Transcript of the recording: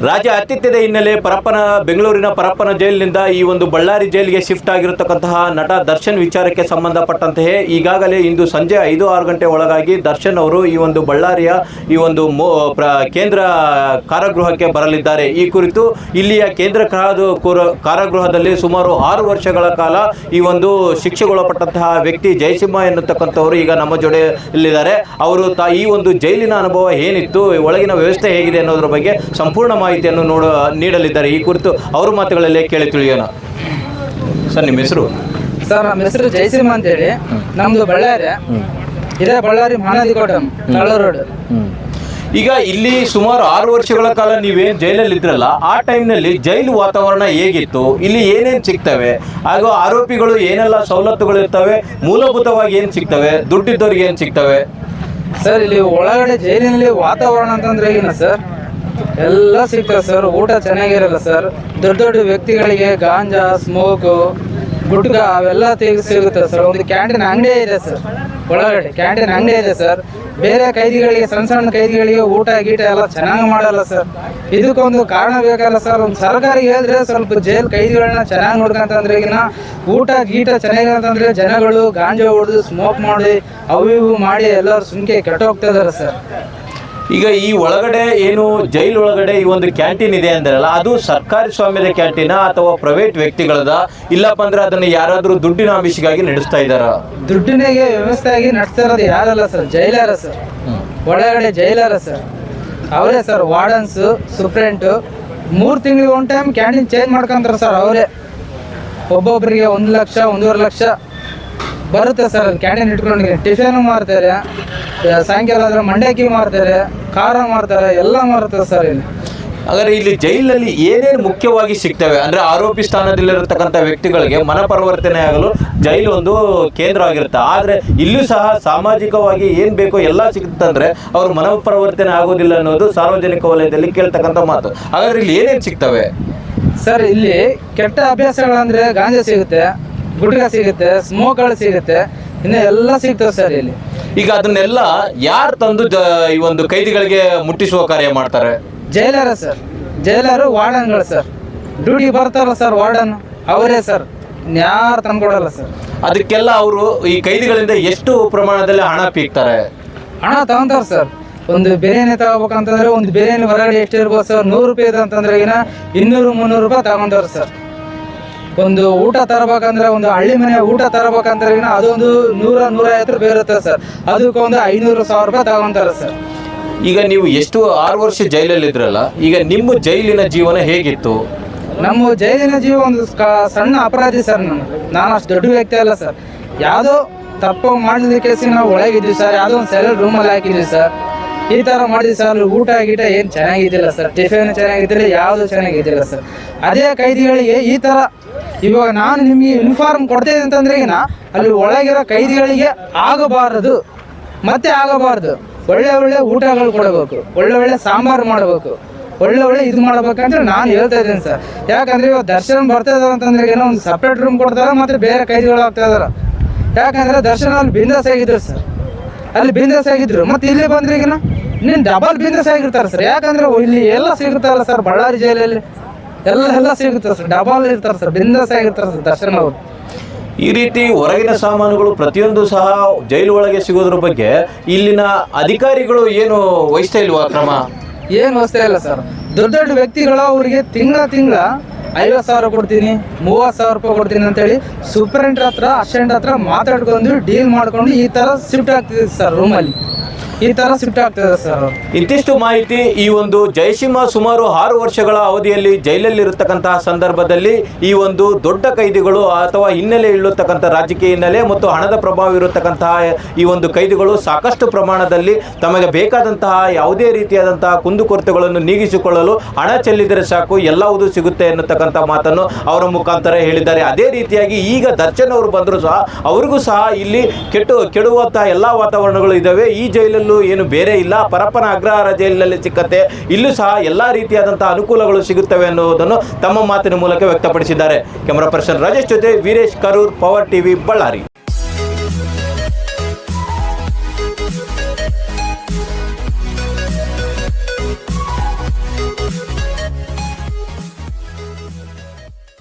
ರಾಜ್ಯ ಆತಿಥ್ಯದ ಹಿನ್ನೆಲೆ ಬೆಂಗಳೂರಿನ ಪರಪ್ಪನ ಜೈಲಿನಿಂದ ಈ ಒಂದು ಬಳ್ಳಾರಿ ಜೈಲಿಗೆ ಶಿಫ್ಟ್ ಆಗಿರತಕ್ಕಂತಹ ನಟ ದರ್ಶನ್ ವಿಚಾರಕ್ಕೆ ಸಂಬಂಧಪಟ್ಟಂತೆ ಈಗಾಗಲೇ ಇಂದು ಸಂಜೆ 5-6 ಗಂಟೆ ಒಳಗಾಗಿ ದರ್ಶನ್ ಅವರು ಈ ಒಂದು ಬಳ್ಳಾರಿಯ ಈ ಒಂದು ಕೇಂದ್ರ ಕಾರಾಗೃಹಕ್ಕೆ ಬರಲಿದ್ದಾರೆ. ಈ ಕುರಿತು ಇಲ್ಲಿಯ ಕೇಂದ್ರ ಕಾರಾಗೃಹದಲ್ಲಿ ಸುಮಾರು 6 ವರ್ಷಗಳ ಕಾಲ ಈ ಒಂದು ಶಿಕ್ಷೆಗೊಳಪಟ್ಟಂತಹ ವ್ಯಕ್ತಿ ಜಯಸಿಂಹ ಎನ್ನುತ್ತಕ್ಕಂಥವರು ಈಗ ನಮ್ಮ ಜೊತೆಯಲ್ಲಿದ್ದಾರೆ. ಅವರು ಈ ಒಂದು ಜೈಲಿನ ಅನುಭವ ಏನಿತ್ತು, ಒಳಗಿನ ವ್ಯವಸ್ಥೆ ಹೇಗಿದೆ ಅನ್ನೋದ್ರ ಬಗ್ಗೆ ಸಂಪೂರ್ಣ ಮಾಹಿತಿಯನ್ನು ನೀಡಲಿದ್ದಾರೆ. ಈ ಕುರಿತು ಅವರ ಮಾತುಗಳಲ್ಲೇ ಕೇಳಿ ತಿಳಿಯೋಣ. ಸರ್, ನಿಮ್ಮ ಹೆಸರು? ಸರ್, ನಮ್ಮ ಹೆಸರು ಜಯಸಿಂಹ ಅಂತೇಳಿ. ನಮ್ದು ಬಳ್ಳಾರಿ. ಇದೇ ಬಳ್ಳಾರಿ ಮಹಾನದಿ ಕೋಟಮ್ ರೋಡ್. ಈಗ ಇಲ್ಲಿ ಸುಮಾರು 6 ವರ್ಷಗಳ ಕಾಲ ನೀವೇನು ಜೈಲಲ್ಲಿ ಇದ್ರಲ್ಲ, ಆ ಟೈಮ್ನಲ್ಲಿ ಜೈಲು ವಾತಾವರಣ ಹೇಗಿತ್ತು? ಇಲ್ಲಿ ಏನೇನು ಸಿಗ್ತವೆ, ಹಾಗೂ ಆರೋಪಿಗಳು ಏನೆಲ್ಲ ಸವಲತ್ತುಗಳು ಇರ್ತವೆ, ಮೂಲಭೂತವಾಗಿ ಏನು ಸಿಗ್ತವೆ, ದುಡ್ಡಿದ್ದವ್ರಿಗೆ ಏನು ಸಿಗ್ತವೆ? ಸರ್, ಇಲ್ಲಿ ಒಳಗಡೆ ಜೈಲಿನಲ್ಲಿ ವಾತಾವರಣ ಅಂತಂದ್ರೆ ಏನ ಸರ್, ಎಲ್ಲ ಸಿಗ್ತದೆ ಸರ್. ಊಟ ಚೆನ್ನಾಗಿರಲ್ಲ ಸರ್. ದೊಡ್ಡ ದೊಡ್ಡ ವ್ಯಕ್ತಿಗಳಿಗೆ ಗಾಂಜಾ, ಸ್ಮೋಕು, ಗುಟ್ಕ ಅವೆಲ್ಲ ಸಿಗುತ್ತೆ ಸರ್. ಒಂದು ಕ್ಯಾಂಟೀನ್ ಅಂಗಡಿ ಇದೆ ಸರ್, ಒಳಗಡೆ ಕ್ಯಾಂಟೀನ್ ಅಂಗಡಿ ಇದೆ ಸರ್. ಬೇರೆ ಕೈದಿಗಳಿಗೆ, ಸಣ್ಣ ಸಣ್ಣ ಕೈದಿಗಳಿಗೆ ಊಟ ಗೀಟ ಎಲ್ಲ ಚೆನ್ನಾಗಿ ಮಾಡಲ್ಲ ಸರ್. ಇದಕ್ಕೊಂದು ಕಾರಣ ಬೇಕಲ್ಲ ಸರ್. ಒಂದು ಸರ್ಕಾರಿಗೆ ಹೇಳಿದ್ರೆ ಸ್ವಲ್ಪ ಜೈಲ್ ಕೈದಿಗಳನ್ನ ಚೆನ್ನಾಗಿ ನೋಡ್ಕೊಂತಂದ್ರೆ ಈಗಿನ ಊಟ ಗೀಟ ಚೆನ್ನಾಗಿರತ್ತಂದ್ರೆ ಜನಗಳು ಗಾಂಜಾ ಹೊಡೆದು ಸ್ಮೋಕ್ ಮಾಡಿ ಅವು ಇವು ಮಾಡಿ ಎಲ್ಲರೂ ಸುಮ್ಕೆ ಕೆಟ್ಟ ಹೋಗ್ತಾ ಇದಾರೆ ಸರ್. ಈಗ ಈ ಒಳಗಡೆ ಏನು ಜೈಲ್ ಒಳಗಡೆ ಈ ಒಂದು ಕ್ಯಾಂಟೀನ್ ಇದೆ ಅಂದ್ರಲ್ಲ, ಅದು ಸರ್ಕಾರಿ ಸ್ವಾಮ್ಯದ ಕ್ಯಾಂಟೀನಾ ಅಥವಾ ಪ್ರೈವೇಟ್ ವ್ಯಕ್ತಿಗಳದ? ಇಲ್ಲಪ್ಪ ಅಂದ್ರೆ ಅದನ್ನ ಯಾರಾದ್ರೂ ದುಡ್ಡಿನ ಆಮಿಷಗಾಗಿ ನಡೆಸ್ತಾ ಇದ್ದಾರ? ದುಡ್ಡಿನಿಗೆ ವ್ಯವಸ್ಥೆ ಆಗಿ ನಡೆಸ್ತಾ ಇರೋದು ಯಾರಲ್ಲ ಸರ್, ಜೈಲರ ಸರ್. ಒಳಗಡೆ ಜೈಲರ ಸರ್, ಅವರೇ ಸರ್. ವಾರ್ಡನ್ಸ್, ಸೂಪ್ರೆಂಟ್ 3 ತಿಂಗಳಿಗೆ ಒಂದು ಟೈಮ್ ಕ್ಯಾಂಟೀನ್ ಚೇಂಜ್ ಮಾಡ್ಕೊಂತಾರೆ ಸರ್. ಅವರೇ ಒಬ್ಬೊಬ್ಬರಿಗೆ 1 ಲಕ್ಷ 1.5 ಲಕ್ಷ ಬರುತ್ತೆ ಸರ್. ಕ್ಯಾಂಟೀನ್ ಇಟ್ಕೊಂಡು ಟಿಫಿನ್ ಮಾಡ್ತಾರೆ, ಸಾಯಂಕಾಲ ಆದ್ರೆ ಮಂಡಕ್ಕಿ ಮಾಡ್ತಾರೆ, ಖಾರ ಮಾಡ್ತಾರೆ, ಎಲ್ಲ ಮಾಡ್ತಾರೆ ಸರ್ ಇಲ್ಲಿ. ಹಾಗಾದ್ರೆ ಇಲ್ಲಿ ಜೈಲಲ್ಲಿ ಏನೇನು ಮುಖ್ಯವಾಗಿ ಸಿಗ್ತವೆ ಅಂದ್ರೆ, ಆರೋಪಿ ಸ್ಥಾನದಲ್ಲಿರತಕ್ಕಂಥ ವ್ಯಕ್ತಿಗಳಿಗೆ ಮನಪರಿವರ್ತನೆ ಆಗಲು ಜೈಲು ಒಂದು ಕೇಂದ್ರ ಆಗಿರುತ್ತೆ. ಆದ್ರೆ ಇಲ್ಲೂ ಸಹ ಸಾಮಾಜಿಕವಾಗಿ ಏನ್ ಬೇಕೋ ಎಲ್ಲ ಸಿಗುತ್ತಂದ್ರೆ ಅವ್ರು ಮನಪರಿವರ್ತನೆ ಆಗೋದಿಲ್ಲ ಅನ್ನೋದು ಸಾರ್ವಜನಿಕ ವಲಯದಲ್ಲಿ ಕೇಳ್ತಕ್ಕಂಥ ಮಾತು. ಹಾಗಾದ್ರೆ ಇಲ್ಲಿ ಏನೇನು ಸಿಗ್ತವೆ ಸರ್? ಇಲ್ಲಿ ಕೆಟ್ಟ ಅಭ್ಯಾಸಗಳಂದ್ರೆ ಗಾಂಜಾ ಸಿಗುತ್ತೆ, ಗುಟ್ಕಾ ಸಿಗುತ್ತೆ, ಸ್ಮೋಕ್ಗಳು ಸಿಗುತ್ತೆ, ಇನ್ನು ಎಲ್ಲ ಸಿಗ್ತವೆ ಸರ್ ಇಲ್ಲಿ. ಈಗ ಅದನ್ನೆಲ್ಲ ಯಾರು ತಂದು ಈ ಒಂದು ಕೈದಿಗಳಿಗೆ ಮುಟ್ಟಿಸುವ ಕಾರ್ಯ ಮಾಡ್ತಾರೆ? ಜೈಲರ ಸರ್. ಜೈಲರು, ವಾರ್ಡನ್ಗಳು ಸರ್. ಡ್ಯೂಟಿ ಬರ್ತಾರಲ್ಲ ಸರ್ ವಾರ್ಡನ್, ಅವರೇ ಸರ್. ಯಾರು ತಂದ್ಕೊಡಲ್ಲ ಸರ್. ಅದಕ್ಕೆಲ್ಲ ಅವರು ಈ ಕೈದಿಗಳಿಂದ ಎಷ್ಟು ಪ್ರಮಾಣದಲ್ಲಿ ಹಣ ಪೀಕ್ತಾರೆ? ಹಣ ತಗೊಂತಾರೆ ಸರ್. ಒಂದು ಬಿರಿಯಾನಿ ತಗೋಬೇಕಂತಂದ್ರೆ ಒಂದು ಬಿರಿಯಾನಿ ಹೊರಗಡೆ ಎಷ್ಟು ಇರ್ಬೋದು ಸರ್? 100 ರೂಪಾಯಿ ಅಂತಂದ್ರೆ ಈಗ 200-300 ರೂಪಾಯಿ ತಗೊಂತಾರೆ ಸರ್. ಒಂದು ಊಟ ತರಬೇಕಂದ್ರೆ, ಒಂದು ಹಳ್ಳಿ ಮನೆ ಊಟ ತರಬೇಕಂದ್ರೆ ಅದೊಂದು 100-150 ರೂಪಾಯಿ ಇರುತ್ತೆ ಸರ್. ಅದಕ್ಕೆ ಒಂದು 500-1000 ರೂಪಾಯಿ ತಗೊಂತಾರೆ ಸರ್. ಈಗ ನೀವು 6 ವರ್ಷ ಜೈಲಲ್ಲಿ ಇದ್ರಲ್ಲ, ಈಗ ನಿಮ್ಮ ಜೈಲಿನ ಜೀವನ ಹೇಗಿತ್ತು? ನಮ್ಮ ಜೈಲಿನ ಜೀವ ಒಂದು ಸಣ್ಣ ಅಪರಾಧಿ ಸರ್. ನಾನು ಅಷ್ಟು ದೊಡ್ಡ ವ್ಯಕ್ತಿ ಅಲ್ಲ ಸರ್. ಯಾವುದೋ ತಪ್ಪು ಮಾಡಿದ ಕೇಸಿ ನಾವು ಒಳಗಿದ್ವಿ ಸರ್. ಯಾವುದೋ ಒಂದು ಸೆಲ್ ರೂಮಲ್ಲಿ ಹಾಕಿದ್ವಿ ಸರ್. ಈ ಥರ ಮಾಡಿದ್ವಿ ಸರ್. ಊಟ ಗೀಟ ಏನು ಚೆನ್ನಾಗಿದ್ದಿಲ್ಲ ಸರ್. ಟಿಫಿನ್ ಚೆನ್ನಾಗಿದ್ದಿಲ್ಲ, ಯಾವುದು ಚೆನ್ನಾಗಿದ್ದಿಲ್ಲ ಸರ್. ಅದೇ ಕೈದಿಗಳಿಗೆ ಈ ಥರ ಇವಾಗ ನಾನು ನಿಮಗೆ ಯೂನಿಫಾರ್ಮ್ ಕೊಡ್ತೇನೆ ಅಂತಂದ್ರೆ ಅಲ್ಲಿ ಒಳಗಿರೋ ಕೈದಿಗಳಿಗೆ ಆಗಬಾರದು, ಮತ್ತೆ ಆಗಬಾರ್ದು. ಒಳ್ಳೆ ಊಟಗಳು ಕೊಡಬೇಕು, ಒಳ್ಳೆ ಸಾಂಬಾರು ಮಾಡಬೇಕು, ಒಳ್ಳೆ ಇದು ಮಾಡ್ಬೇಕಂತ ನಾನು ಹೇಳ್ತಾ ಇದ್ದೀನಿ ಸರ್. ಯಾಕಂದ್ರೆ ಇವಾಗ ದರ್ಶನ್ ಬರ್ತಾ ಇದಾರೆ ಅಂತಂದ್ರೆ ಒಂದು ಸಪ್ರೇಟ್ ರೂಮ್ ಕೊಡ್ತಾರೆ, ಮತ್ತೆ ಬೇರೆ ಕೈದಿಗಳು ಆಗ್ತಾ ಇದಾರೆ. ಯಾಕಂದ್ರೆ ದರ್ಶನ್ ಅಲ್ಲಿ ಬಿಂದಾಸ್ ಆಗಿದ್ರು ಸರ್. ಅಲ್ಲಿ ಬಿಂದಾಸ್ ಆಗಿದ್ರು, ಮತ್ತೆ ಇಲ್ಲಿ ಬಂದ್ರೆ ನೀನು ಡಬಲ್ ಬಿಂದಾಸ್ ಆಗಿರ್ತಾರೆ ಸರ್. ಯಾಕಂದ್ರೆ ಇಲ್ಲಿ ಎಲ್ಲ ಸಿಗುತ್ತಲ್ಲ ಸರ್, ಬಳ್ಳಾರಿ ಜೈಲಲ್ಲಿ ಎಲ್ಲ ಸಿಗುತ್ತೆ ಸರ್. ಡಬಲ್ ಇರ್ತಾರೆ ಸರ್, ಬಿಂದಾಸ್ ಆಗಿರ್ತಾರೆ ಸರ್ ದರ್ಶನ್ ಅವರು. ಈ ರೀತಿ ಹೊರಗಿನ ಸಾಮಾನುಗಳು ಪ್ರತಿಯೊಂದು ಸಹ ಜೈಲು ಒಳಗೆ ಸಿಗೋದ್ರ ಬಗ್ಗೆ ಇಲ್ಲಿನ ಅಧಿಕಾರಿಗಳು ಏನು ವಹಿಸ್ತಾ ಇಲ್ವಾ ಕ್ರಮ? ಏನು ವಹಿಸ್ತಾ ಇಲ್ಲ ಸರ್. ದೊಡ್ಡ ದೊಡ್ಡ ವ್ಯಕ್ತಿಗಳು ಅವರಿಗೆ ತಿಂಗಳ 50,000 ಕೊಡ್ತೀನಿ, 30,000 ರೂಪಾಯಿ ಕೊಡ್ತೀನಿ ಅಂತೇಳಿ ಸೂಪರಿಂಟ್ ಹತ್ರ, ಅಸಿಸ್ಟೆಂಟ್ ಹತ್ರ ಮಾತಾಡ್ಕೊಂಡು ಡೀಲ್ ಮಾಡ್ಕೊಂಡು ಈ ತರ ಶಿಫ್ಟ್ ಆಗ್ತಿದೆ ಸರ್. ರೂಮಲ್ಲಿ ಈ ತರ ಶಿಫ್ಟ್ ಆಗ್ತದೆ ಸರ್. ಇಂತಿಷ್ಟು ಮಾಹಿತಿ. ಈ ಒಂದು ಜಯಸಿಂಹ ಸುಮಾರು 6 ವರ್ಷಗಳ ಅವಧಿಯಲ್ಲಿ ಜೈಲಲ್ಲಿ ಇರತಕ್ಕಂತಹ ಸಂದರ್ಭದಲ್ಲಿ ಈ ಒಂದು ದೊಡ್ಡ ಕೈದಿಗಳು ಅಥವಾ ಹಿನ್ನೆಲೆ ಇಳ್ಳತಕ್ಕಂಥ ರಾಜಕೀಯ ಹಿನ್ನೆಲೆ ಮತ್ತು ಹಣದ ಪ್ರಭಾವ ಇರತಕ್ಕಂತಹ ಈ ಒಂದು ಕೈದಿಗಳು ಸಾಕಷ್ಟು ಪ್ರಮಾಣದಲ್ಲಿ ತಮಗೆ ಬೇಕಾದಂತಹ ಯಾವುದೇ ರೀತಿಯಾದಂತಹ ಕುಂದುಕೊರತೆಗಳನ್ನು ನೀಗಿಸಿಕೊಳ್ಳಲು ಹಣ ಚೆಲ್ಲಿದರೆ ಸಾಕು, ಎಲ್ಲವೂ ಸಿಗುತ್ತೆ ಎನ್ನುತ್ತಕ್ಕಂಥ ಮಾತನ್ನು ಅವರ ಮುಖಾಂತರ ಹೇಳಿದ್ದಾರೆ. ಅದೇ ರೀತಿಯಾಗಿ ಈಗ ದರ್ಶನ್ ಅವರು ಬಂದರೂ ಸಹ ಅವರಿಗೂ ಸಹ ಇಲ್ಲಿ ಕೆಡುವಂತಹ ಎಲ್ಲ ವಾತಾವರಣಗಳು ಇದ್ದಾವೆ. ಈ ಜೈಲಲ್ಲೂ ಏನು ಬೇರೆ ಇಲ್ಲ, ಪರಪ್ಪನ ಅಗ್ರಹಾರ ಜೈಲಿನಲ್ಲಿ ಸಿಕ್ಕತ್ತೆ. ಇಲ್ಲೂ ಸಹ ಎಲ್ಲಾ ರೀತಿಯಾದಂತಹ ಅನುಕೂಲಗಳು ಸಿಗುತ್ತವೆ ಅನ್ನುವುದನ್ನು ತಮ್ಮ ಮಾತಿನ ಮೂಲಕ ವ್ಯಕ್ತಪಡಿಸಿದ್ದಾರೆ. ಕ್ಯಾಮರಾ ಪರ್ಸನ್ ರಾಜೇಶ್ ಜೊತೆ ವೀರೇಶ್ ಕರೂರ್, ಪವರ್ ಟಿವಿ, ಬಳ್ಳಾರಿ.